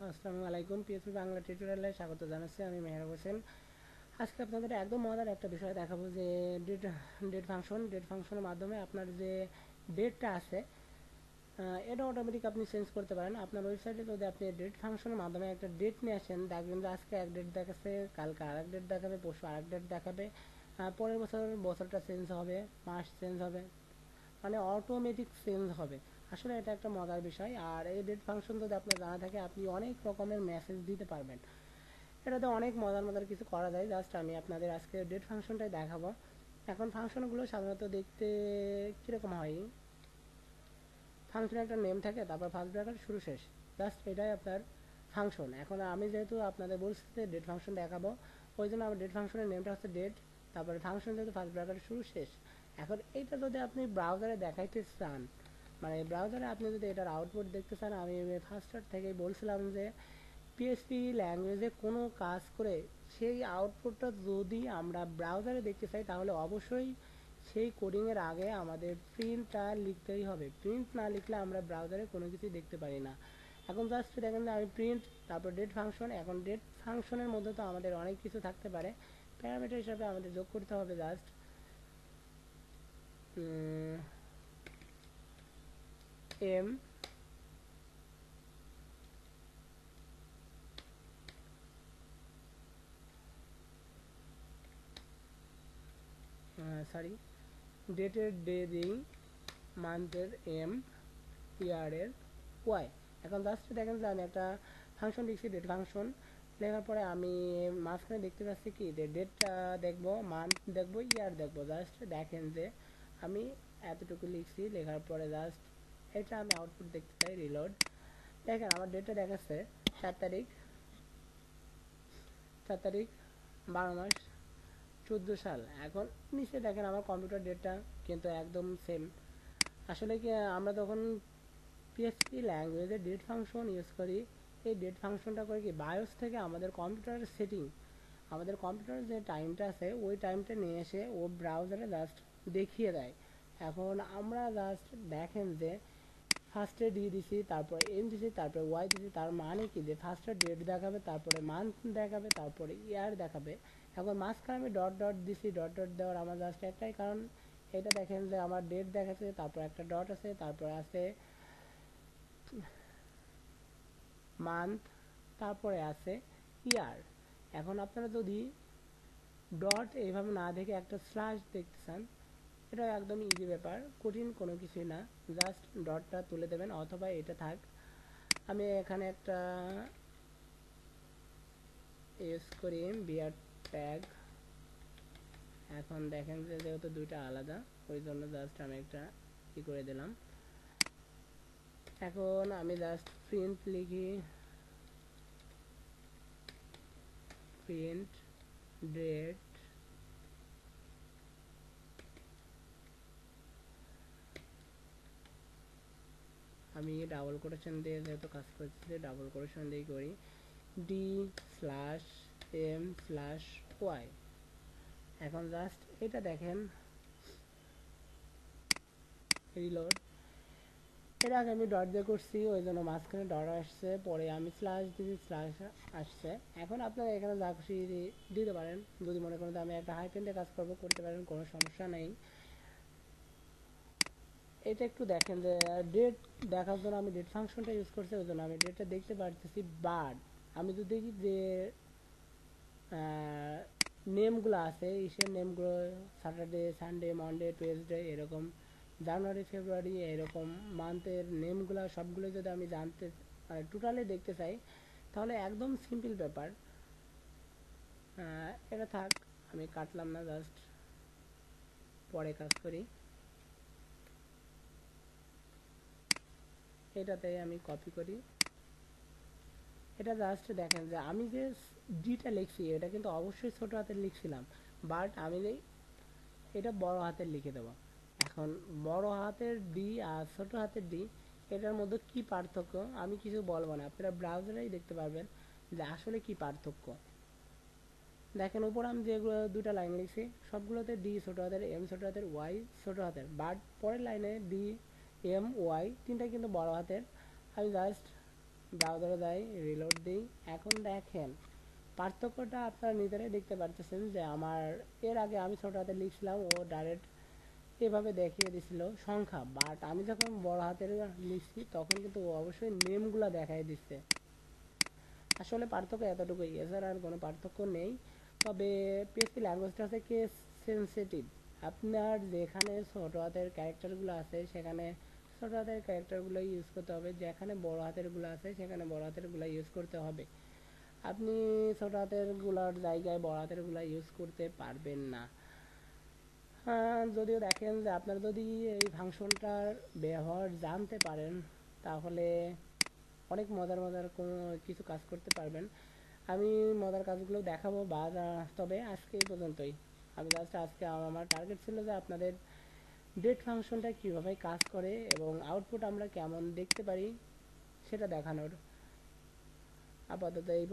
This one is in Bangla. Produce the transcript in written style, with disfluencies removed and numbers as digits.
আসসালামু আলাইকুম। পিএসপি বাংলা টিউটোরিয়ালে স্বাগত জানাচ্ছি। আমি মেহের হোসেন। আজকে আপনাদের একদম মজার একটা বিষয় দেখাবো যে ডেট ডেট ফাংশনের মাধ্যমে আপনার যে ডেটটা আছে এটা অটোমেটিক আপনি চেঞ্জ করতে পারেন। আপনার ওয়েবসাইটে যদি আপনি ডেট ফাংশনের মাধ্যমে একটা ডেট নিয়ে আসেন, দেখবেন যে আজকে এক ডেট দেখাচ্ছে, কালকে আরেক ডেট দেখাবে, পরশু আরেক ডেট দেখাবে, পরের বছরটা চেঞ্জ হবে, মাস চেঞ্জ হবে, মানে অটোমেটিক চেঞ্জ হবে। আসলে এটা একটা মজার বিষয়। আর এই ডেট ফাংশন যদি আপনার জানা থাকে, আপনি অনেক রকমের মেসেজ দিতে পারবেন। এটাতে অনেক মজার মজার কিছু করা যায়। জাস্ট আমি আপনাদের আজকে ডেট ফাংশনটাই দেখাবো। এখন ফাংশনগুলো সাধারণত দেখতে কীরকম হয়, ফাংশনের একটা নেম থাকে, তারপর ফার্স্ট ব্র্যাকেট শুরু শেষ, জাস্ট এটাই আপনার ফাংশন। এখন আমি যেহেতু আপনাদের বলছি যে ডেট ফাংশন দেখাবো, ওই জন্য আমার ডেট ফাংশনের নেমটা হচ্ছে ডেট, তারপরে ফাংশন যেহেতু ফার্স্ট ব্র্যাকেট শুরু শেষ। এখন এইটা যদি আপনি ব্রাউজারে দেখাইতে চান, মানে ব্রাউজারে আপনি যদি এটার আউটপুট দেখতে চান, আমি ফার্স্টার থেকেই বলছিলাম যে পিএইচপি ল্যাঙ্গুয়েজে কোনো কাজ করে সেই আউটপুটটা যদি আমরা ব্রাউজারে দেখতে চাই, তাহলে অবশ্যই সেই কোডিংয়ের আগে আমাদের প্রিন্টটা লিখতেই হবে। প্রিন্ট না লিখলে আমরা ব্রাউজারে কোনো কিছুই দেখতে পারি না। এখন জাস্ট দেখেন যে আমি প্রিন্ট, তারপর ডেট ফাংশন। এখন ডেট ফাংশনের মধ্যে তো আমাদের অনেক কিছু থাকতে পারে, প্যারামিটার হিসাবে আমাদের যোগ করতে হবে জাস্ট এম, সরি, ডেটের ডে দিই, মান্থের এম, ইয়ারের ওয়াই। এখন জাস্ট দেখেন যে আমি একটা ফাংশন লিখছি, ডেট ফাংশন। লেখার পরে আমি মাঝখানে দেখতে পাচ্ছি কি যে ডেটটা দেখবো, মান্থ দেখবো, ইয়ার দেখবো। জাস্ট দেখেন যে আমি এতটুকু লিখছি, লেখার পরে জাস্ট এটা আমি আউটপুট দেখতে চাই, রিলোড। দেখেন আমার ডেটটা দেখাচ্ছে 4 তারিখ, 4 তারিখ, 12 মাস, 14 সাল। এখন নিচে দেখেন আমার কম্পিউটার ডেটটা কিন্তু একদম সেম। আসলে কি আমরা তখন পিএইচপি ল্যাঙ্গুয়েজে ডেট ফাংশন ইউজ করি, এই ডেট ফাংশনটা করে কি বায়োস থেকে আমাদের কম্পিউটারের সেটিং, আমাদের কম্পিউটারের যে টাইমটা আছে ওই টাইমটা নিয়ে এসে ও ব্রাউজারে জাস্ট দেখিয়ে দেয়। এখন আমরা জাস্ট দেখেন যে ফার্স্টে ডি দিছি, তারপরে এম দিছি, তারপরে ওয়াই দিছি। তার মানে কি যে ফার্স্টে ডেট দেখাবে, তারপরে মান্থ দেখাবে, তারপরে ইয়ার দেখাবে। এখন মাঝখানে আমি ডট ডট দিছি। ডট ডট দেওয়ার আমার জাস্ট একটাই কারণ, এটা দেখেন যে আমার ডেট দেখাচ্ছে, তারপর একটা ডট আছে, তারপরে আছে মান্থ, তারপরে আছে ইয়ার। এখন আপনারা যদি ডট এইভাবে না দেখে একটা স্ল্যাশ দেখতে চান, এটা একদম ইজি ব্যাপার, কঠিন কোনো কিছুই না। জাস্ট ডটটা তুলে দেবেন, অথবা এটা থাক। আমি এখানে একটা ইউজ করি বিয়ার ট্যাগ। এখন দেখেন যে যেহেতু দুইটা আলাদা, ওই জন্য জাস্ট আমি একটা ই করে দিলাম। এখন আমি জাস্ট প্রিন্ট লিখি, প্রিন্ট ডেট, আমি ডাবল কোটেশন দিয়ে যেহেতু কাজ করছি, ডাবল কোটেশন দিয়ে করি, D slash M slash Y. এখন জাস্ট এটা দেখেন, রিলোড। এর আগে আমি ডট দিয়ে করছি, ওই জন্য মাঝখানে ডট আসছে, পরে আমি স্ল্যাশ দিয়েছি, স্ল্যাশ আসছে। এখন আপনারা এখানে যা খুশি দিতে পারেন। যদি মনে করেন যে আমি একটা হাইফেন দিয়ে কাজ করবো, করতে পারেন, কোনো সমস্যা নেই। এটা একটু দেখেন যে ডেট দেখার জন্য আমি ডেট ফাংশনটা ইউজ করছি, ওই জন্য আমি ডেটটা দেখতে পারতেছি। বাট আমি যদি দেখি যে নেমগুলো আছে, ইসের নেমগুলো স্যাটারডে, সানডে, মনডে, টুয়েসডে, এরকম জানুয়ারি, ফেব্রুয়ারি, এরকম মান্থের নেমগুলো সবগুলো যদি আমি জানতে, মানে টোটালি দেখতে চাই, তাহলে একদম সিম্পল ব্যাপার। এটা থাক, আমি কাটলাম না, জাস্ট পরে কাজ করি। এটাতে আমি কপি করি। এটা জাস্ট দেখেন যে আমি যে ডিটা লিখছি, এটা কিন্তু অবশ্যই ছোট হাতের লিখছিলাম, বাট আমি এটা বড় হাতের লিখে দেবো। এখন বড় হাতের ডি আর ছোট হাতের ডি, এটার মধ্যে কি পার্থক্য আমি কিছু বলবো না, আপনারা ব্রাউজারেই দেখতে পারবেন যে আসলে কি পার্থক্য। দেখেন উপর আমি যেগুলো দুটা লাইন লিখছি, সবগুলোতে ডি ছোট হাতের, এম ছোট হাতের, ওয়াই ছোট হাতের, বাট পরের লাইনে ডি, এম, ওয়াই তিনটা কিন্তু বড় হাতের। আমি জাস্ট ব্রাউজারে যাই, রিলোড দিই। এখন দেখেন পার্থক্যটা আপনারা নিজেরাই দেখতে পারতেছেন যে আমার এর আগে আমি ছোট হাতে লিখছিলাম, ও ডাইরেক্ট এভাবে দেখিয়ে দিছিল সংখ্যা, বাট আমি যখন বড় হাতের লিখছি তখন কিন্তু ও অবশ্যই নেমগুলা দেখাই দিচ্ছে। আসলে পার্থক্য এতটুকুই, এছাড়া আর কোনো পার্থক্য নেই। তবে পিএইচপি ল্যাঙ্গুয়েজটা হচ্ছে কেস সেনসিটিভ। আপনার যেখানে ছোট হাতের ক্যারেক্টারগুলো আছে সেখানে ছোট হাতের ক্যারেক্টারগুলো ইউজ করতে হবে, যেখানে বড় হাতেরগুলো আছে সেখানে বড় হাতেরগুলো ইউজ করতে হবে। আপনি ছোট হাতেরগুলোর জায়গায় বড় হাতেরগুলো ইউজ করতে পারবেন না। যদিও দেখেন যে আপনারা যদি এই ফাংশনটার ব্যবহার জানতে পারেন তাহলে অনেক মজার মজার কোনো কিছু কাজ করতে পারবেন। আমি মজার কাজগুলো দেখাবো তবে আজকে এই পর্যন্তই। আমি জাস্ট আজকে আমার টার্গেট ছিল যে আপনাদের ডেট ফাংশনটা কীভাবে কাজ করে এবং আউটপুট আমরা কেমন দেখতে পারি সেটা দেখানোর। আপাতত এই